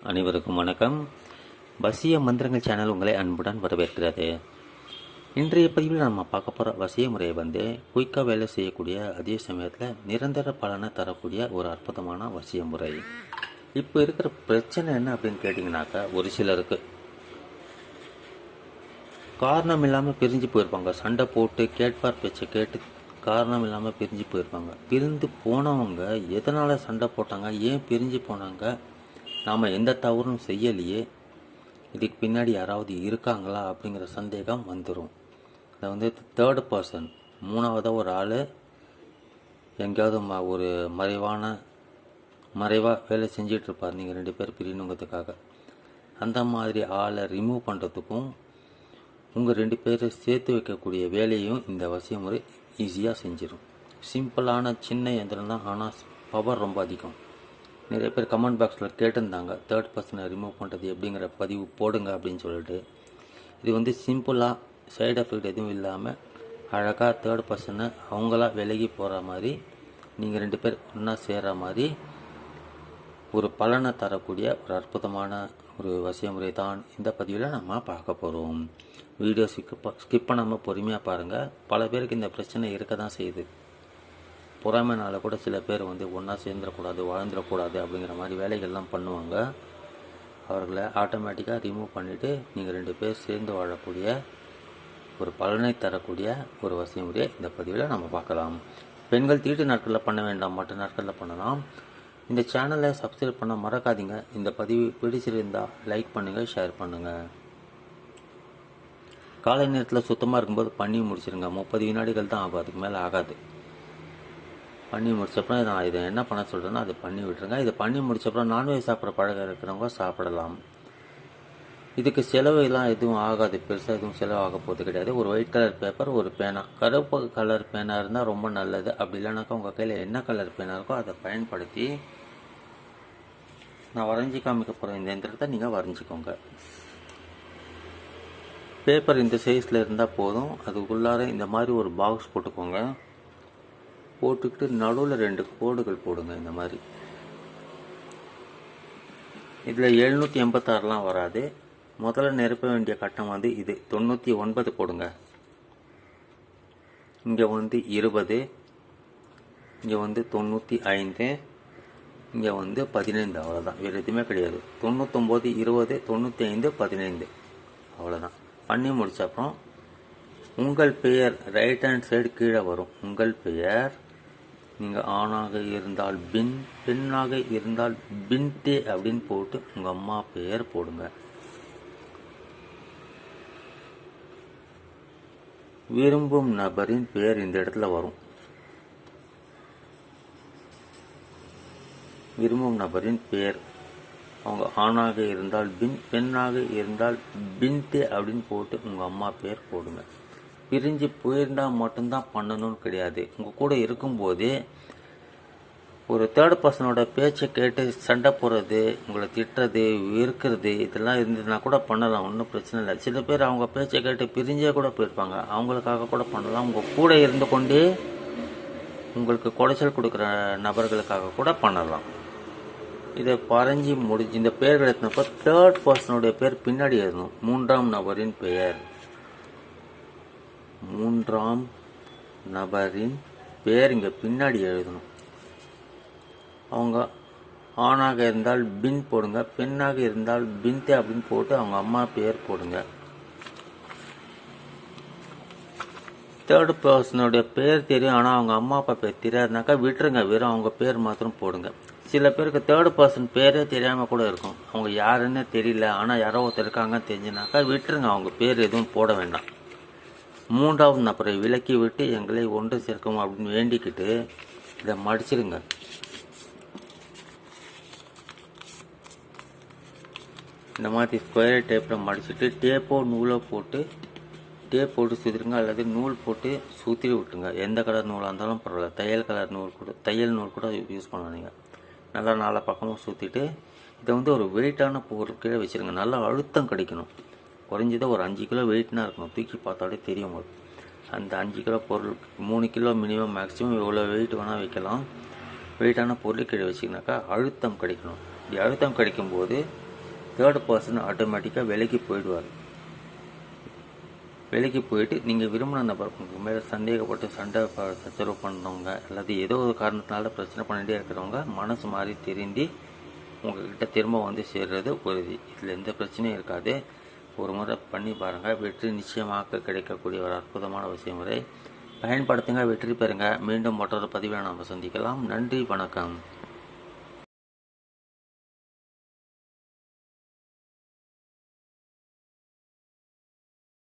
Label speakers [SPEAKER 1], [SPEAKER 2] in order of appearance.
[SPEAKER 1] அனைவருக்கும் வணக்கம். வசிய மந்திரங்கள் சேனல் உங்களை அன்புடன் வரவேற்கிறது. இன்றைய பதிவில் நம்ம பார்க்க போகிற வசிய முறையை குயிக்காக வேலை செய்யக்கூடிய அதே சமயத்தில் நிரந்தர பலனை தரக்கூடிய ஒரு அற்புதமான வசிய முறை. இப்போ இருக்கிற பிரச்சனை என்ன அப்படின்னு கேட்டிங்கனாக்கா, ஒரு சிலருக்கு காரணம் இல்லாமல் பிரிஞ்சு போயிருப்பாங்க. சண்டை போட்டு கேட்பார் பேச்சை கேட்டு காரணம் இல்லாமல் பிரிஞ்சு போயிருப்பாங்க. பிரிந்து போனவங்க எதனால் சண்டை போட்டாங்க, ஏன் பிரிஞ்சு போனாங்க, நாம் எந்த தவறும் செய்யலையே, இதுக்கு பின்னாடி யாராவது இருக்காங்களா அப்படிங்கிற சந்தேகம் வந்துடும். அதை தேர்ட் பர்சன், மூணாவதாக ஒரு ஆள் எங்கேயாவது ஒரு மறைவாக வேலை செஞ்சிட்ருப்பார் நீங்கள் 2 பேர் பிரியணுங்கிறதுக்காக. அந்த மாதிரி ஆளை ரிமூவ் பண்ணுறதுக்கும் உங்கள் 2 பேரை சேர்த்து வைக்கக்கூடிய வேலையும் இந்த வசிய முறை ஈஸியாக செஞ்சிடும். சிம்பிளான சின்ன எந்திரம் தான், ஆனால் பவர் ரொம்ப அதிகம். நிறைய பேர் கமெண்ட் பாக்ஸில் கேட்டிருந்தாங்க, தேர்ட் பர்சனை ரிமூவ் பண்ணுறது எப்படிங்கிற பதிவு போடுங்க அப்படின்னு சொல்லிட்டு. இது சிம்பிளாக சைடு எஃபெக்ட் எதுவும் இல்லாமல் அழகாக தேர்ட் பர்சனை அவங்களா விலகி போகிற மாதிரி, நீங்கள் 2 பேர் ஒன்றா சேர்கிற மாதிரி ஒரு பலனை தரக்கூடிய ஒரு அற்புதமான ஒரு வசிய முறை தான் இந்த பதிவில் நம்ம பார்க்க போகிறோம். வீடியோ ஸ்கிப் பண்ணாமல் பொறுமையாக பாருங்கள். பல பேருக்கு இந்த பிரச்சனை இருக்க தான் செய்யுது. பொறாமைனால கூட சில பேர் ஒன்றா சேர்ந்துடக்கூடாது, வாழ்ந்துடக்கூடாது அப்படிங்கிற மாதிரி வேலைகள்லாம் பண்ணுவாங்க. அவர்களை ஆட்டோமேட்டிக்காக ரிமூவ் பண்ணிவிட்டு நீங்கள் 2 பேர் சேர்ந்து வாழக்கூடிய ஒரு பலனை தரக்கூடிய ஒரு வசிய முறையை இந்த பதிவில் நம்ம பார்க்கலாம். பெண்கள் தீட்டு நாட்களில் பண்ண வேண்டாம், மற்ற நாட்களில் பண்ணலாம். இந்த சேனலை சப்ஸ்கிரைப் பண்ண மறக்காதீங்க. இந்த பதிவு பிடிச்சிருந்தால் லைக் பண்ணுங்கள், ஷேர் பண்ணுங்கள். காலை நேரத்தில் சுத்தமாக இருக்கும்போது பண்ணி முடிச்சிருங்க. 30 வினாடிகள் தான் ஆகும், அதுக்கு மேலே ஆகாது. பண்ணி முடிச்சப்பறம் நான் இதை என்ன பண்ண சொல்கிறேன்னா அதை பண்ணி விட்டுருங்க. இதை பண்ணி முடிச்சப்பறம் நான்வெஜ் சாப்பிட்ற பழக்கம் இருக்கிறவங்க சாப்பிடலாம். இதுக்கு செலவுலாம் எதுவும் ஆகாது, பெருசாக எதுவும் செலவு ஆக போகிறது கிடையாது. ஒரு ஒயிட் கலர் பேப்பர், ஒரு பேனா, கருப்பு கலர் பேனா இருந்தால் ரொம்ப நல்லது. அப்படி இல்லைனாக்கா உங்கள் கையில் என்ன கலர் பேனா இருக்கோ அதை பயன்படுத்தி நான் வரைஞ்சி காமிக்க போகிற இந்த எந்திரத்தை நீங்கள் வரைஞ்சிக்கோங்க. பேப்பர் இந்த சைஸில் இருந்தால் போதும். அதுக்குள்ளார இந்த மாதிரி ஒரு பாக்ஸ் போட்டுக்கோங்க. போட்டுக்கிட்டு நடுவில் 2 கோடுகள் போடுங்க. இந்த மாதிரி இதில் 786லாம் வராது. முதல்ல நிரப்ப வேண்டிய கட்டம் இது 99 போடுங்க. இங்கே 20, இங்கே 95, இங்கே 15. அவ்வளோதான், வேறு எதுவுமே கிடையாது. 99, 20, 95, 15 அவ்வளோதான். பண்ணி முடிச்ச அப்புறம் உங்கள் பெயர் ரைட் ஹேண்ட் சைடு கீழே வரும். உங்கள் பெயர், நீங்கள் ஆணாக இருந்தால் பின், பெண்ணாக இருந்தால் பின்தே அப்படின்னு போட்டு உங்கள் அம்மா பெயர் போடுங்க. விரும்பும் நபரின் பெயர் இந்த இடத்துல வரும். விரும்பும் நபரின் பெயர், அவங்க ஆணாக இருந்தால் பின், பெண்ணாக இருந்தால் பின்தே அப்படின்னு போட்டு உங்கள் அம்மா பெயர் போடுங்க. பிரிஞ்சு போயிருந்தால் மட்டும்தான் பண்ணணும்னு கிடையாது. உங்கள் கூட இருக்கும்போதே ஒரு தேர்ட் பர்சனோட பேச்சை கேட்டு சண்டை போடுறது, உங்களை திட்டுறது, வெறுக்கிறது, இதெல்லாம் இருந்ததுன்னா கூட பண்ணலாம், ஒன்றும் பிரச்சனை இல்லை. சில பேர் அவங்க பேச்சை கேட்டு பிரிஞ்சே கூட போயிருப்பாங்க, அவங்களுக்காக கூட பண்ணலாம். உங்கள் கூட இருந்து கொண்டே உங்களுக்கு குடைச்சல் கொடுக்குற நபர்களுக்காக கூட பண்ணலாம். இதை பறஞ்சி முடிஞ்சு இந்த பேர் எழுத்தினப்போ தேர்ட் பர்சனுடைய பேர் பின்னாடி எழுதணும். 3ஆம் நபரின் பெயர், 3ஆம் நபரின் பேர் இங்கே பின்னாடி எழுதணும். அவங்க ஆணாக இருந்தால் பின் போடுங்க, பெண்ணாக இருந்தால் பின்தே அப்படின்னு போட்டு அவங்க அம்மா பேர் போடுங்க. தேர்ட் பர்சனுடைய பேர் தெரியும், ஆனால் அவங்க அம்மா அப்பா பேர் தெரியாதுனாக்கா விட்டுருங்க, வெறும் அவங்க பேர் மாத்திரம் போடுங்க. சில பேருக்கு தேர்ட் பர்சன் பேரே தெரியாமல் கூட இருக்கும், அவங்க யாருன்னு தெரியல, ஆனால் யாரோ ஒருத்தர் இருக்காங்கன்னு தெரிஞ்சுனாக்கா விட்டுருங்க, அவங்க பேர் எதுவும் போட வேண்டாம். 3ஆவது நபரை விலக்கி விட்டு எங்களை ஒன்று சேர்க்கும் அப்படின்னு வேண்டிக்கிட்டு இதை மடிச்சிருங்க. இந்த மாதிரி ஸ்கொயர் டேப்பில் மடிச்சுட்டு டேப்போ நூலோ போட்டு டேப் போட்டு சுற்றிடுங்க, அல்லது நூல் போட்டு சுற்றி விட்டுருங்க. எந்த கலர் நூலாக இருந்தாலும் பரவாயில்ல, தையல் நூல் கூட யூஸ் பண்ணாதீங்க. நல்லா 4 பக்கமும் சுற்றிட்டு இதை ஒரு வெயிட்டான பொருள் கீழே வச்சுருங்க. நல்லா அழுத்தம் கிடைக்கணும். குறைஞ்சதை ஒரு 5 கிலோ வெயிட்னா இருக்கணும், தூக்கி பார்த்தாலே தெரியும். அந்த 5 கிலோ பொருள் 3 கிலோ மினிமம், மேக்ஸிமம் எவ்வளோ வெயிட் வேணால் வைக்கலாம். வெயிட்டான பொருள் கீழே வச்சிங்கனாக்கா அழுத்தம் கிடைக்கணும். இப்படி அழுத்தம் கிடைக்கும்போது தேர்ட் பர்சன் ஆட்டோமேட்டிக்காக விலைக்கு போயிடுவார். விலைக்கு போயிட்டு நீங்கள் விரும்பின நபர் உங்களுக்கு மேலே சந்தேகப்பட்டு சண்டை சச்சரவு பண்ணுறவங்க அல்லது ஏதோ ஒரு காரணத்தினால பிரச்சனை பண்ணிகிட்டே இருக்கிறவங்க மனசு மாறி திருந்தி உங்கள்கிட்ட திரும்ப வந்து சேர்றது உறுதி. இதில் எந்த பிரச்சனையும் இருக்காது. ஒரு முறை பண்ணி பாருங்கள். வெற்றி நிச்சயமாக கிடைக்கக்கூடிய ஒரு அற்புதமான விஷயமுறை. பயன்படுத்துங்க, வெற்றி பெறுங்க. மீண்டும் மற்றொரு பதிவில் நாம் சந்திக்கலாம். நன்றி, வணக்கம்.